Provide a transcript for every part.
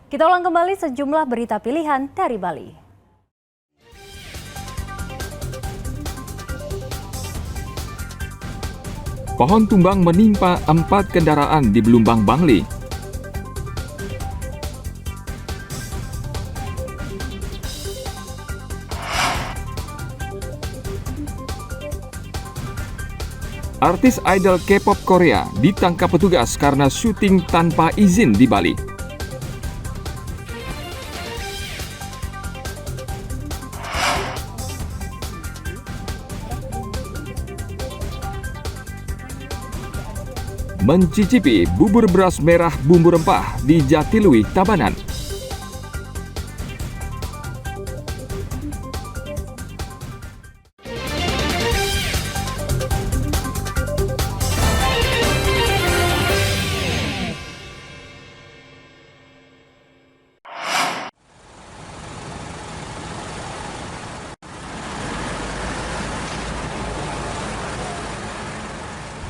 Kita ulang kembali sejumlah berita pilihan dari Bali. Pohon tumbang menimpa 4 kendaraan di Belumbang, Bangli. Artis idol K-pop Korea ditangkap petugas karena syuting tanpa izin di Bali. Mencicipi bubur beras merah bumbu rempah di Jatilui, Tabanan.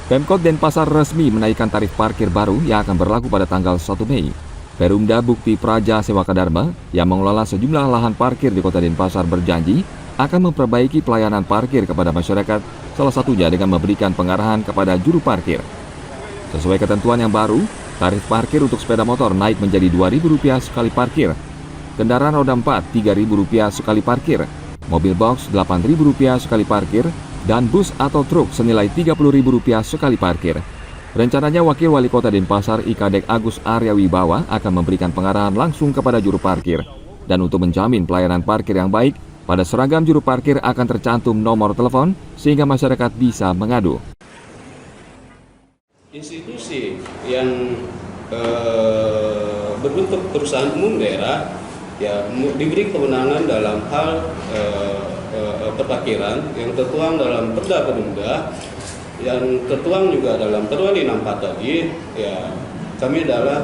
Pemkot Denpasar resmi menaikkan tarif parkir baru yang akan berlaku pada tanggal 1 Mei. Perumda Bukti Praja Sewaka Dharma yang mengelola sejumlah lahan parkir di Kota Denpasar berjanji akan memperbaiki pelayanan parkir kepada masyarakat, salah satunya dengan memberikan pengarahan kepada juru parkir. Sesuai ketentuan yang baru, tarif parkir untuk sepeda motor naik menjadi Rp2.000 sekali parkir, kendaraan roda 4 Rp3.000 sekali parkir, mobil box Rp8.000 sekali parkir, dan bus atau truk senilai Rp30.000 sekali parkir. Rencananya Wakil Wali Kota Denpasar Ikadek Agus Arya Wibawa akan memberikan pengarahan langsung kepada juru parkir. Dan untuk menjamin pelayanan parkir yang baik, pada seragam juru parkir akan tercantum nomor telepon sehingga masyarakat bisa mengadu. Institusi yang berbentuk perusahaan umum daerah ya diberi kewenangan dalam hal perparkiran yang tertuang dalam Perda Perumda, yang tertuang juga dalam Perwali 64 tadi, ya kami adalah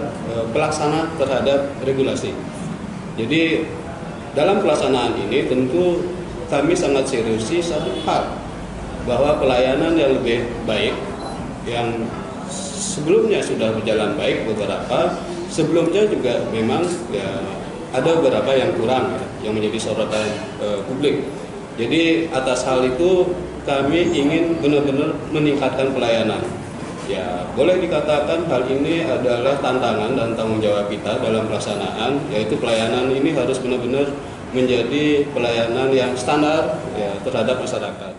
pelaksana terhadap regulasi. Jadi dalam pelaksanaan ini tentu kami sangat seriusi satu hal, bahwa pelayanan yang lebih baik, yang sebelumnya sudah berjalan baik beberapa, sebelumnya juga memang ya ada beberapa yang kurang ya, yang menjadi sorotan publik. Jadi atas hal itu kami ingin benar-benar meningkatkan pelayanan. Ya, boleh dikatakan hal ini adalah tantangan dan tanggung jawab kita dalam pelaksanaan, yaitu pelayanan ini harus benar-benar menjadi pelayanan yang standar ya, terhadap masyarakat.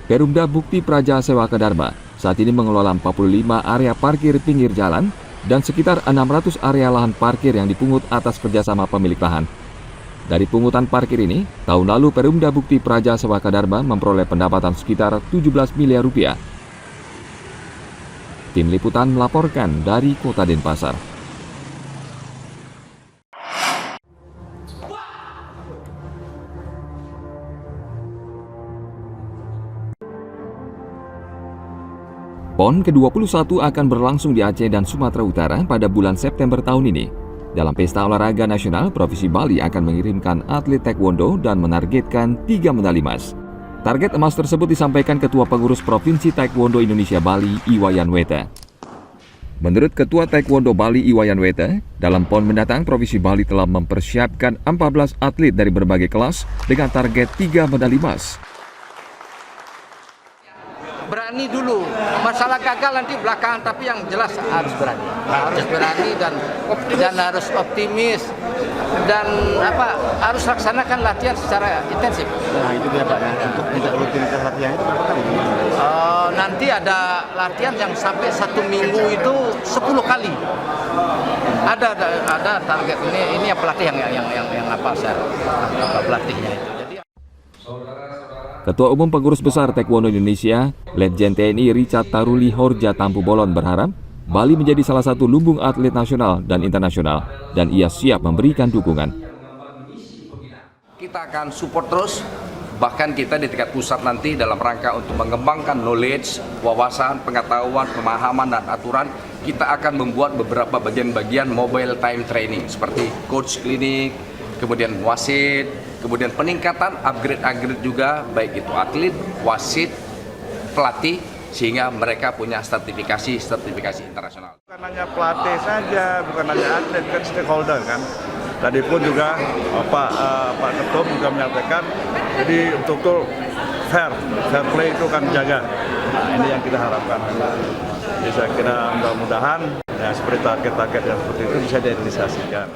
Perumda Bukti Praja Sewaka Dharma saat ini mengelola 45 area parkir pinggir jalan dan sekitar 600 area lahan parkir yang dipungut atas kerjasama pemilik lahan. Dari pungutan parkir ini, tahun lalu Perumda Bukti Praja Sewaka Dharma memperoleh pendapatan sekitar Rp17 miliar. Tim Liputan melaporkan dari Kota Denpasar. PON ke-21 akan berlangsung di Aceh dan Sumatera Utara pada bulan September tahun ini. Dalam Pesta Olahraga Nasional, Provinsi Bali akan mengirimkan atlet taekwondo dan menargetkan 3 medali emas. Target emas tersebut disampaikan Ketua Pengurus Provinsi Taekwondo Indonesia Bali, Iwayan Weta. Menurut Ketua Taekwondo Bali, Iwayan Weta, dalam PON mendatang, Provinsi Bali telah mempersiapkan 14 atlet dari berbagai kelas dengan target 3 medali emas. Berani dulu, masalah gagal nanti belakangan, tapi yang jelas harus berani dan harus optimis dan harus laksanakan latihan secara intensif. Nah itu dia Pak, untuk rutinitas latihan itu berapa kali? Nanti ada latihan yang sampai 1 minggu itu 10 kali. Ada target ini yang pelatih pelatihnya itu. Jadi Ketua Umum Pengurus Besar Taekwondo Indonesia, Letjen TNI Richard Taruli Horja Tampu Bolon berharap Bali menjadi salah satu lumbung atlet nasional dan internasional, dan ia siap memberikan dukungan. Kita akan support terus, bahkan kita di tingkat pusat nanti dalam rangka untuk mengembangkan knowledge, wawasan, pengetahuan, pemahaman, dan aturan, kita akan membuat beberapa bagian-bagian mobile time training seperti coach klinik, kemudian wasit, kemudian peningkatan upgrade juga, baik itu atlet, wasit, pelatih, sehingga mereka punya sertifikasi internasional. Bukan hanya pelatih saja, bukan hanya atlet, kan stakeholder kan. Tadi pun juga Pak Ketum juga menyampaikan, jadi betul-betul fair play itu kan jaga. Nah, ini yang kita harapkan. Jadi saya kira mudah-mudahan ya, seperti target-target yang seperti itu bisa direalisasikan.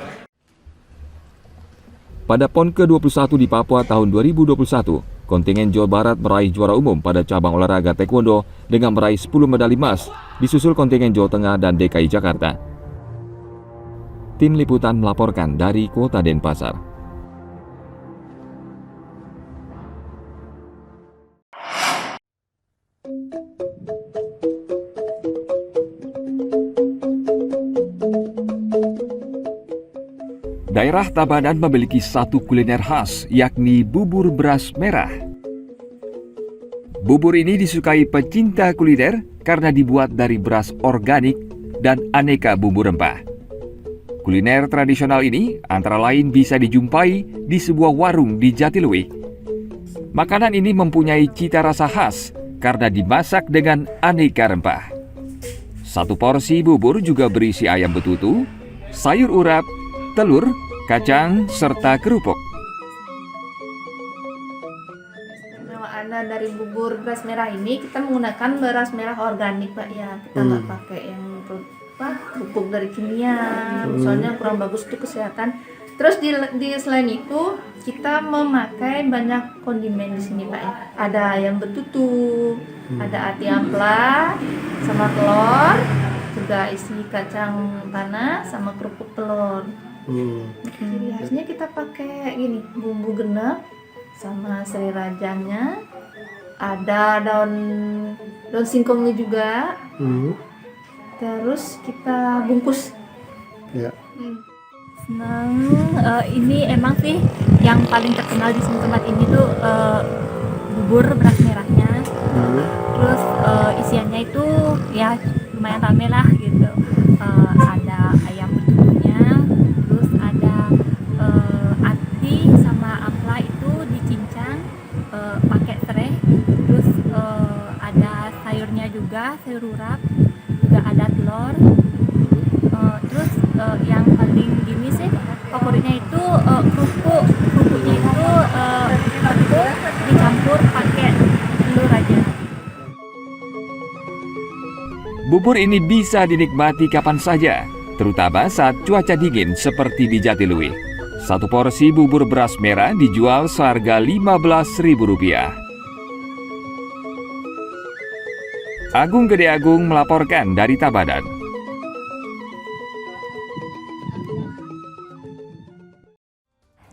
Pada PON ke-21 di Papua tahun 2021, kontingen Jawa Barat meraih juara umum pada cabang olahraga taekwondo dengan meraih 10 medali emas, disusul kontingen Jawa Tengah dan DKI Jakarta. Tim Liputan melaporkan dari Kota Denpasar. Daerah Tabanan memiliki satu kuliner khas, yakni bubur beras merah. Bubur ini disukai pecinta kuliner karena dibuat dari beras organik dan aneka bumbu rempah. Kuliner tradisional ini antara lain bisa dijumpai di sebuah warung di Jatiluwih. Makanan ini mempunyai cita rasa khas karena dimasak dengan aneka rempah. Satu porsi bubur juga berisi ayam betutu, sayur urap, telur, kacang, serta kerupuk. Ada dari bubur beras merah ini, kita menggunakan beras merah organik, Pak, ya. Kita nggak pakai yang pupuk dari kimia, soalnya kurang bagus untuk kesehatan. Terus di selain itu kita memakai banyak kondimen di sini, Pak, ya. Ada ayam betutu, ada ati ampla, sama telur, juga isi kacang panas sama kerupuk telur. Ciri khasnya kita pakai gini, bumbu genep sama serai rajanya, ada daun singkongnya juga. Terus kita bungkus. Ya. Senang, ini emang sih yang paling terkenal di tempat ini tuh bubur beras merahnya. Terus isiannya itu ya lumayan rame lah gitu. Ada ayam betutunya, terus ada ati sama ampla itu dicincang pakai serai, terus ada sayurnya juga, sayur urap, juga ada telur. Terus yang paling gini sih favoritnya itu kerupuknya itu kerupuk dicampur pakai telur aja. Bubur ini bisa dinikmati kapan saja, terutama saat cuaca dingin seperti di Jatiluwih. Satu porsi bubur beras merah dijual seharga Rp15.000. Agung Gede Agung melaporkan dari Tabanan.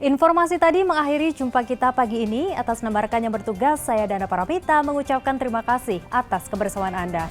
Informasi tadi mengakhiri jumpa kita pagi ini. Atas nama rekan yang bertugas, saya Dana Parapita mengucapkan terima kasih atas kebersamaan Anda.